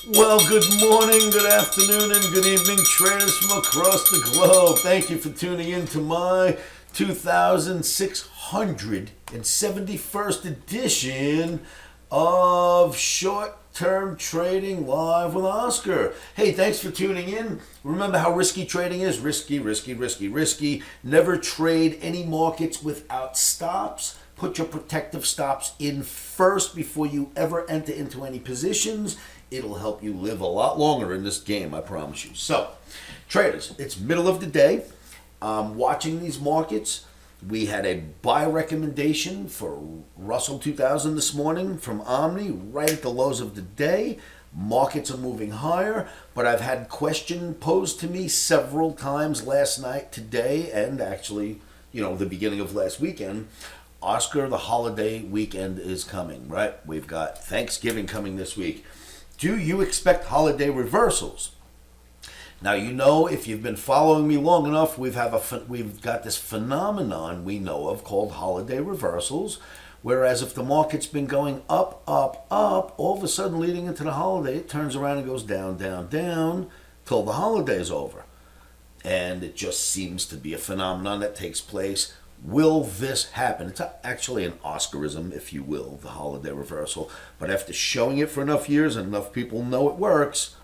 Well, good morning, good afternoon, and good evening, traders from across the globe. Thank you for tuning in to my 2671st edition of Short-Term Trading Live with Oscar. Hey, thanks for tuning in. Remember how risky trading is? Risky, risky, risky, risky. Never trade any markets without stops. Put your protective stops in first before you ever enter into any positions. It'll help you live a lot longer in this game, I promise you. So, traders, it's middle of the day. Watching these markets, we had a buy recommendation for Russell 2000 this morning from OMNI, right at the lows of the day. Markets are moving higher, but I've had question posed to me several times last night, today, and actually, the beginning of last weekend. Oscar, the holiday weekend is coming, right? We've got Thanksgiving coming this week. Do you expect holiday reversals? Now, if you've been following me long enough, we've got this phenomenon we know of called holiday reversals, whereas if the market's been going up, up, up, all of a sudden leading into the holiday, it turns around and goes down, down, down, till the holiday's over. And it just seems to be a phenomenon that takes place. Will this happen? It's actually an Oscarism, if you will, the holiday reversal. But after showing it for enough years and enough people know it works,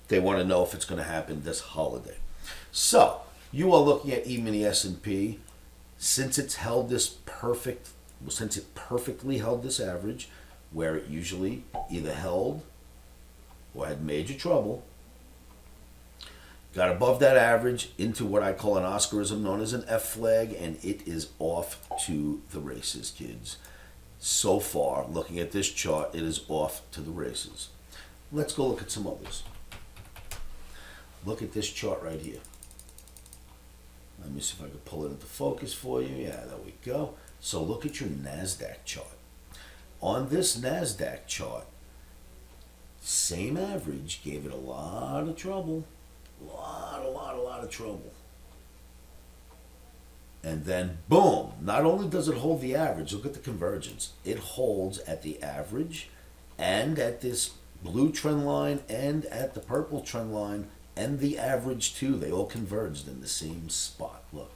they want to know if it's going to happen this holiday. So, you are looking at E-mini S&P. Since it perfectly held this average, where it usually either held or had major trouble, got above that average into what I call an Oscarism known as an F flag, and it is off to the races, kids. So far, looking at this chart, it is off to the races. Let's go look at some others. Look at this chart right here. Let me see if I can pull it into focus for you. Yeah, there we go. So look at your NASDAQ chart. On this NASDAQ chart, same average gave it a lot of trouble. A lot of trouble. And then, boom, not only does it hold the average, look at the convergence. It holds at the average and at this blue trend line and at the purple trend line and the average too. They all converged in the same spot. Look.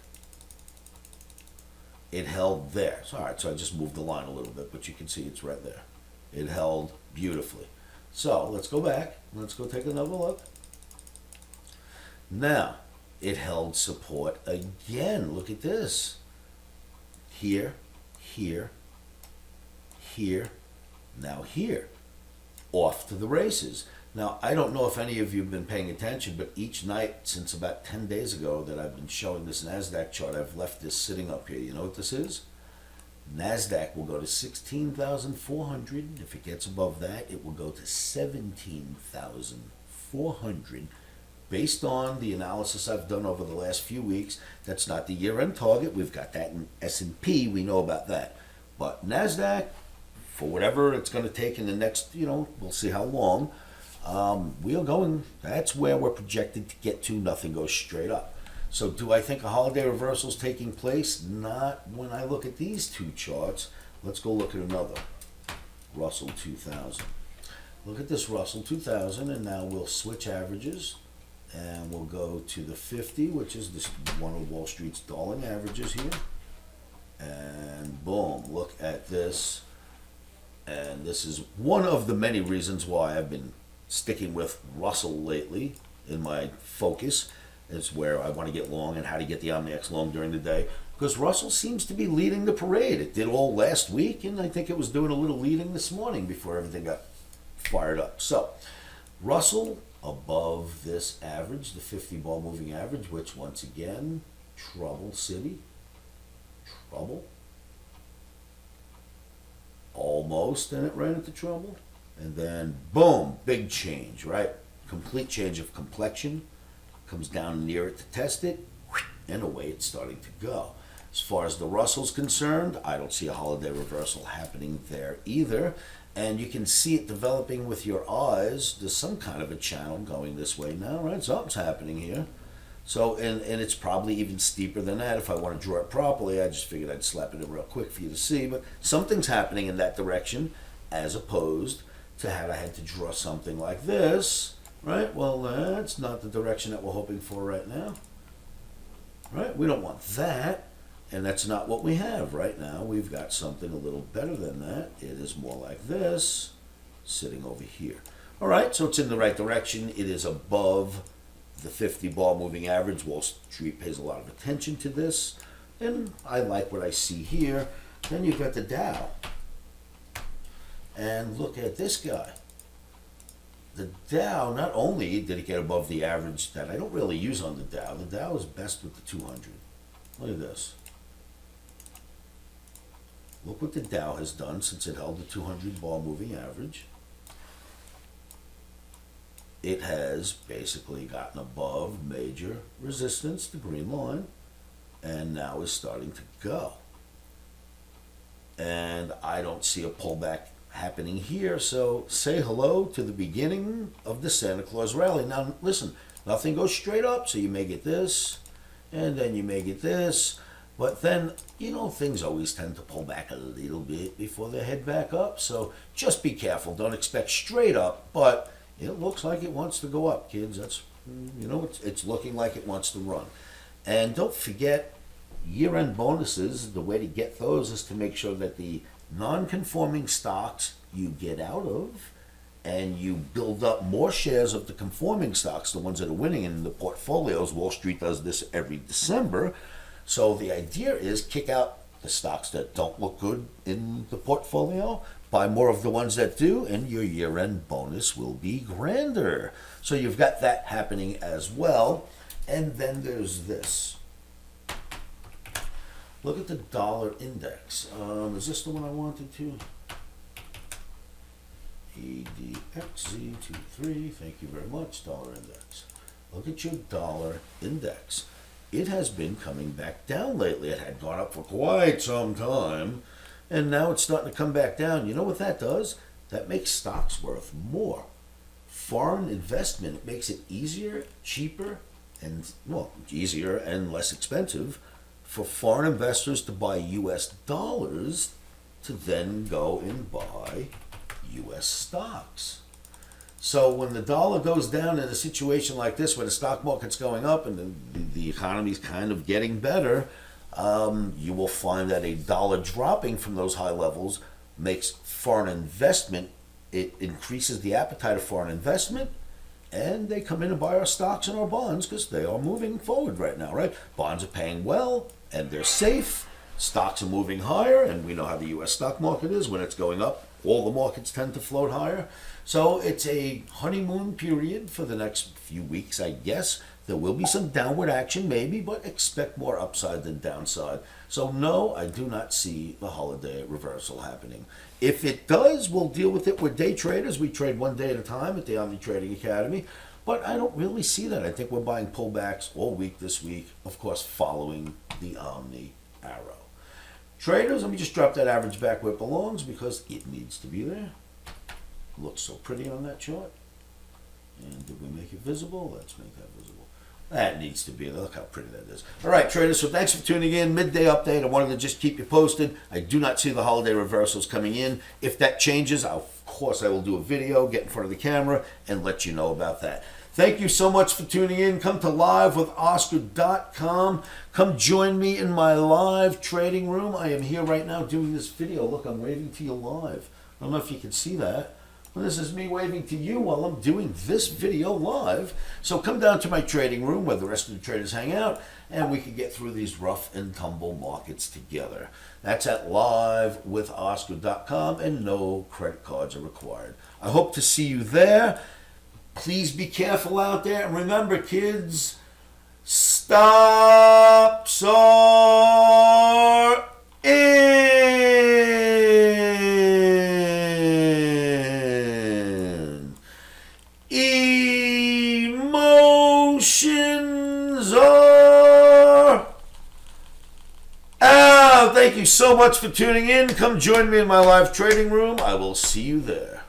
It held there. So, all right, so I just moved the line a little bit, but you can see it's right there. It held beautifully. So let's go back. Let's go take another look. Now, it held support again. Look at this. Here, here, here, now here. Off to the races. Now, I don't know if any of you have been paying attention, but each night since about 10 days ago that I've been showing this NASDAQ chart, I've left this sitting up here. You know what this is? NASDAQ will go to 16,400. If it gets above that, it will go to 17,400. Based on the analysis I've done over the last few weeks. That's not the year-end target. We've got that in S&P. We know about that. But NASDAQ, for whatever it's going to take in the next, we'll see how long, we are going, that's where we're projected to get to. Nothing goes straight up. So do I think a holiday reversal is taking place? Not when I look at these two charts. Let's go look at another. Russell 2000. Look at this Russell 2000, and now we'll switch averages. And we'll go to the 50, which is this one of Wall Street's darling averages here. And boom, look at this. And this is one of the many reasons why I've been sticking with Russell lately in my focus. It's where I want to get long and how to get the OMNIX long during the day. Because Russell seems to be leading the parade. It did all last week, and I think it was doing a little leading this morning before everything got fired up. So, Russell above this average, the 50 ball moving average, which once again, trouble city, trouble, almost, and it ran into trouble, and then boom, big change, right? Complete change of complexion, comes down near it to test it, and away it's starting to go. As far as the Russell's concerned, I don't see a holiday reversal happening there either. And you can see it developing with your eyes. There's some kind of a channel going this way now, right? Something's happening here. So, and it's probably even steeper than that. If I want to draw it properly, I just figured I'd slap it in real quick for you to see. But something's happening in that direction as opposed to have I had to draw something like this, right? Well, that's not the direction that we're hoping for right now, right? We don't want that, and that's not what we have right now. We've got something a little better than that. It is more like this, sitting over here. All right, so it's in the right direction. It is above the 50 ball moving average. Wall Street pays a lot of attention to this, and I like what I see here. Then you've got the Dow. And look at this guy. The Dow, not only did it get above the average that I don't really use on the Dow is best with the 200. Look at this. Look what the Dow has done since it held the 200 ball moving average. It has basically gotten above major resistance, the green line, and now is starting to go. And I don't see a pullback happening here, so say hello to the beginning of the Santa Claus rally. Now listen, nothing goes straight up, so you may get this, and then you may get this, but then, you know, things always tend to pull back a little bit before they head back up, so just be careful. Don't expect straight up, but it looks like it wants to go up, kids. That's, you know, it's looking like it wants to run. And don't forget, year-end bonuses, the way to get those is to make sure that the non-conforming stocks you get out of, and you build up more shares of the conforming stocks, the ones that are winning in the portfolios. Wall Street does this every December. So the idea is kick out the stocks that don't look good in the portfolio, buy more of the ones that do, and your year-end bonus will be grander. So you've got that happening as well. And then there's this. Look at the dollar index. Is this the one I wanted to? EDXZ23, thank you very much, dollar index. Look at your dollar index. It has been coming back down lately. It had gone up for quite some time, and now it's starting to come back down. You know what that does? That makes stocks worth more. Foreign investment, it makes it easier, cheaper, and, well, easier and less expensive for foreign investors to buy U.S. dollars to then go and buy U.S. stocks. So when the dollar goes down in a situation like this, where the stock market's going up and the economy's kind of getting better, you will find that a dollar dropping from those high levels makes foreign investment, it increases the appetite of foreign investment, and they come in and buy our stocks and our bonds because they are moving forward right now, right? Bonds are paying well, and they're safe. Stocks are moving higher, and we know how the U.S. stock market is. When it's going up, all the markets tend to float higher. So it's a honeymoon period for the next few weeks, I guess. There will be some downward action maybe, but expect more upside than downside. So no, I do not see the holiday reversal happening. If it does, we'll deal with it. We're day traders. We trade one day at a time at the Omni Trading Academy. But I don't really see that. I think we're buying pullbacks all week this week, of course, following the Omni arrow. Traders, let me just drop that average back where it belongs because it needs to be there. Looks so pretty on that chart. And did we make it visible? Let's make that visible. That needs to be there. Look how pretty that is. All right, traders, so thanks for tuning in. Midday update. I wanted to just keep you posted. I do not see the holiday reversals coming in. If that changes, of course, I will do a video, get in front of the camera, and let you know about that. Thank you so much for tuning in. Come to livewithoscar.com. Come join me in my live trading room. I am here right now doing this video. Look, I'm waving to you live. I don't know if you can see that. Well, this is me waving to you while I'm doing this video live. So come down to my trading room where the rest of the traders hang out, and we can get through these rough and tumble markets together. That's at livewithoscar.com, and no credit cards are required. I hope to see you there. Please be careful out there. And remember, kids, stops are in. Emotions are out. Thank you so much for tuning in. Come join me in my live trading room. I will see you there.